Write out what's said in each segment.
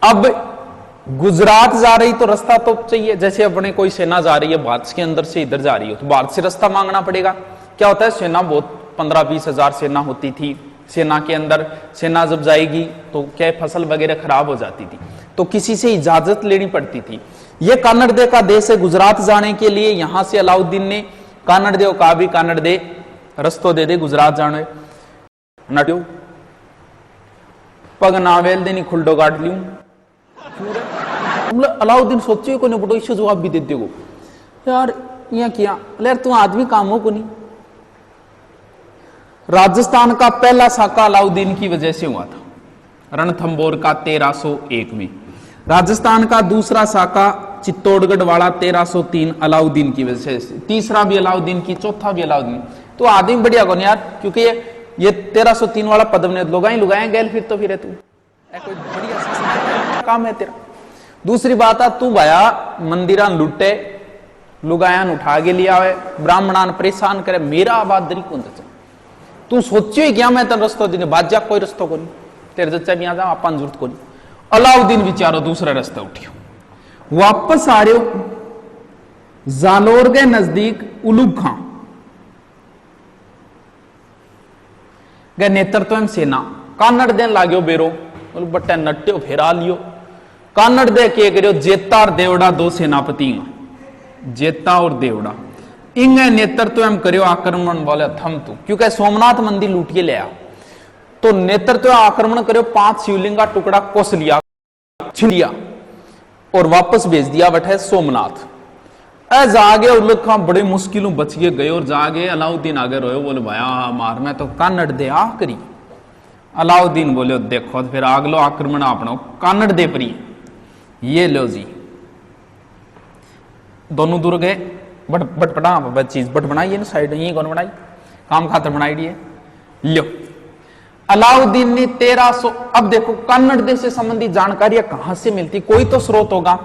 अब गुजरात जा रही तो रास्ता तो चाहिए, जैसे अपने कोई सेना जा रही है भारत के अंदर से इधर जा रही हो तो भारत से रास्ता मांगना पड़ेगा। क्या होता है, सेना बहुत 15-20 हजार सेना होती थी, सेना के अंदर सेना जब जाएगी तो क्या फसल वगैरह खराब हो जाती थी, तो किसी से इजाजत लेनी पड़ती थी। ये कानड़ दे का देश है, गुजरात जाने के लिए यहां से अलाउद्दीन ने कानड़ दे कहा भी कानड़ दे रस्तो दे दे गुजरात जाने नट्यो पग नावेल देनी खुल्डो गाट लियूं। अलाउद्दीन सोचियो को नहीं बड़ो इससे जवाब भी देते हो यार यहाँ किया यार तू आदमी काम हो को नहीं। राजस्थान का पहला साका अलाउद्दीन की वजह से हुआ था, रणथंबोर का 1301 में। राजस्थान का दूसरा साका चित्तौड़गढ़ वाला 1303 अलाउद्दीन की वजह से, तीसरा भी अलाउद्दीन की, चौथा भी अलाउद्दीन। तो आदमी बढ़िया कौन यार, क्योंकि ये 1303 वाला पदम ने लुगाए गैल फिर तो फिर तू कोई बढ़िया काम है तेरा। दूसरी बात है तू भाया मंदिरा लुटे लुगायान उठा के लिया है, ब्राह्मणान परेशान करे, मेरा आबादरी कौन चल तू सोचियो क्या मैं तेन रस्तो दिन बाजा कोई रस्तो को नहीं तेरे जच्चा भी आ जा अपन जरूरत को नहीं। अलाउद्दीन बेचारो दूसरा रास्ता उठियो वापस आ रहे हो जालोर के नजदीक उलूग खां गए नेतृत्व में सेना कानड़ देन लाग्यो बेरो बट्टे नट्यो फेरा लियो। कानड़ दे के करो जेता और देवड़ा दो सेनापति, जेता और देवड़ा इन नेतृत्व में करो आक्रमण बोले थम तू, क्योंकि सोमनाथ मंदिर लूट के ले आ तो नेतृत्व आक्रमण करो, 5 शिवलिंग का टुकड़ा कोस लिया छीन लिया और वापस भेज दिया बैठे सोमनाथ। जागे उन लोग बड़ी मुश्किलों बच के गए और जागे अलाउद्दीन आगे रोयो बोले भाया मार मैं तो कानड़ दे आ करी। अलाउद्दीन बोले देखो फिर आगलो आक्रमण अपना कानड़ दे परी ये लो जी। दोनों दूर गए बट चीज बट बनाई ना साइड ये कौन बनाई काम खातर बनाई है लो। अलाउद्दीन ने 1300 अब देखो कानड़ दे से संबंधित जानकारियां कहां से मिलती, कोई तो स्रोत होगा।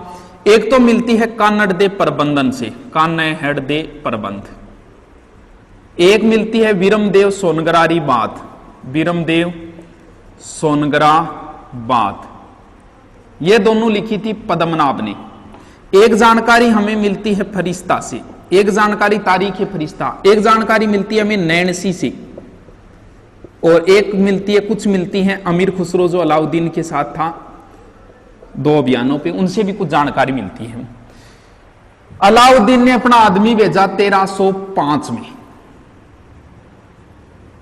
एक तो मिलती है कानड़ दे प्रबंधन से, कान्हेड़ दे प्रबंध। एक मिलती है वीरमदेव सोनगरारी बात, वीरमदेव सोनगरा बात, ये दोनों लिखी थी पद्मनाभ ने। एक जानकारी हमें मिलती है फरिश्ता से, एक जानकारी तारीख फरिश्ता, एक जानकारी मिलती है हमें नैनसी से और एक मिलती है कुछ मिलती है अमीर खुसरो जो अलाउद्दीन के साथ था 2 अभियानों पे, उनसे भी कुछ जानकारी मिलती है। अलाउद्दीन ने अपना आदमी भेजा 1305 में।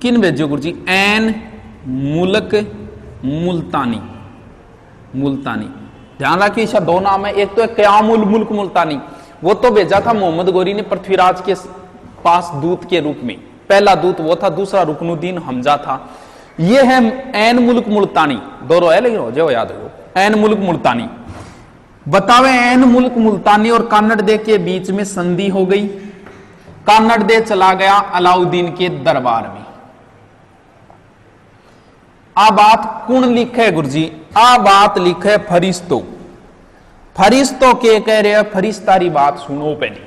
किन भेजो गुरुजी? एन मुल्क मुल्तानी, मुल्तानी ध्यान रखिए इसका 2 नाम है, एक तो है क्यामुल मुल्क मुल्तानी, वो तो भेजा था मोहम्मद गोरी ने पृथ्वीराज के पास दूत के रूप में, पहला दूत वो था, दूसरा रुकनुद्दीन हमजा था। ये है एन मुल्क मुल्तानी, दोनों है लेकिन हो जाओ याद हो एन मुल्क मुल्तानी। बतावे एन मुल्क मुल्तानी और कानड़ दे के बीच में संधि हो गई, कानड़ दे चला गया अलाउद्दीन के दरबार में। आ बात कौन लिखे गुरुजी? आ बात लिखे फरिश्तो, फरिश्तो के कह रहे फरिश्तारी बात सुनो पहले।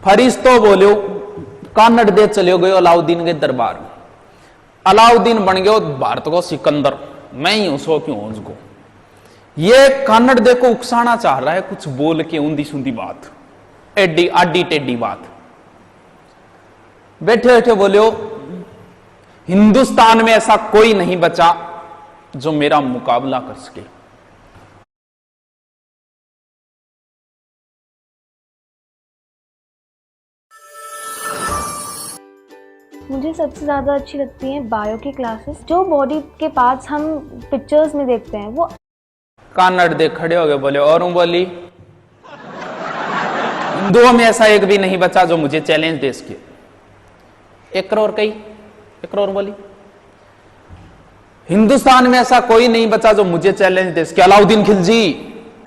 फरिश्तो बोलो कानड़ दे चले गए अलाउद्दीन के दरबार में, अलाउद्दीन बन गयो भारत को सिकंदर, मैं ही हूं सो क्यों हूं उसको। ये कानड़ दे को उकसाना चाह रहा है कुछ बोल के ऊंधी सूंधी बात, एडी आडी टेडी बात। बैठे बैठे बोलो हिंदुस्तान में ऐसा कोई नहीं बचा जो मेरा मुकाबला कर सके। मुझे सबसे ज़्यादा अच्छी लगती हैं बायो की क्लासेस, जो बॉडी के पार्ट्स हम पिक्चर्स में देखते हैं वो। कानड़ दे खड़े हो गए बोले और हूं बोली हिंदुओं में ऐसा एक भी नहीं बचा जो मुझे चैलेंज दे सके। 1 करोड़ कही, 1 करोड़ बोली हिंदुस्तान में ऐसा कोई नहीं बचा जो मुझे चैलेंज दे सके। अलाउद्दीन खिलजी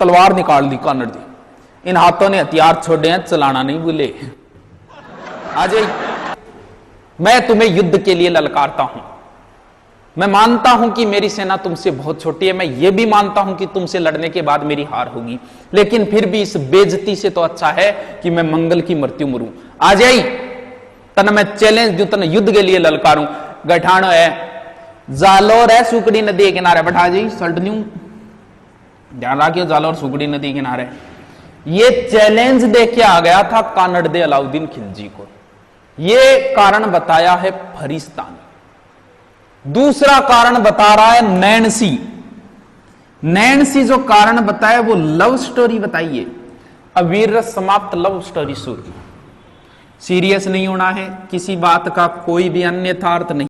तलवार निकाल दी कानड़ दी, इन हाथों ने हथियार छोड़े हैं, चलाना नहीं भूले। आ जाइए, मैं तुम्हें युद्ध के लिए ललकारता हूं। मैं मानता हूं कि मेरी सेना तुमसे बहुत छोटी है, मैं यह भी मानता हूं कि तुमसे लड़ने के बाद मेरी हार होगी, लेकिन फिर भी इस बेइज्जती से तो अच्छा है कि मैं मंगल की मृत्यु मरूं। आ जाई तन मैं चैलेंज दूं, तन युद्ध के लिए ललकारूं। गठानो है जालोर है सुकड़ी नदी के किनारे बैठा जी सल्टन्यू ध्यान रखियो, जालौर सुगड़ी नदी किनारे। ये चैलेंज देके आ गया था कानड़ दे अलाउद्दीन खिलजी को। ये कारण बताया है फरिश्ता ने। दूसरा कारण बता रहा है नैन्सी। नैन्सी जो कारण बताया वो लव स्टोरी बताइए। अवीर रस समाप्त, लव स्टोरी शुरू। सीरियस नहीं होना है, किसी बात का कोई भी अन्यथा अर्थ नहीं।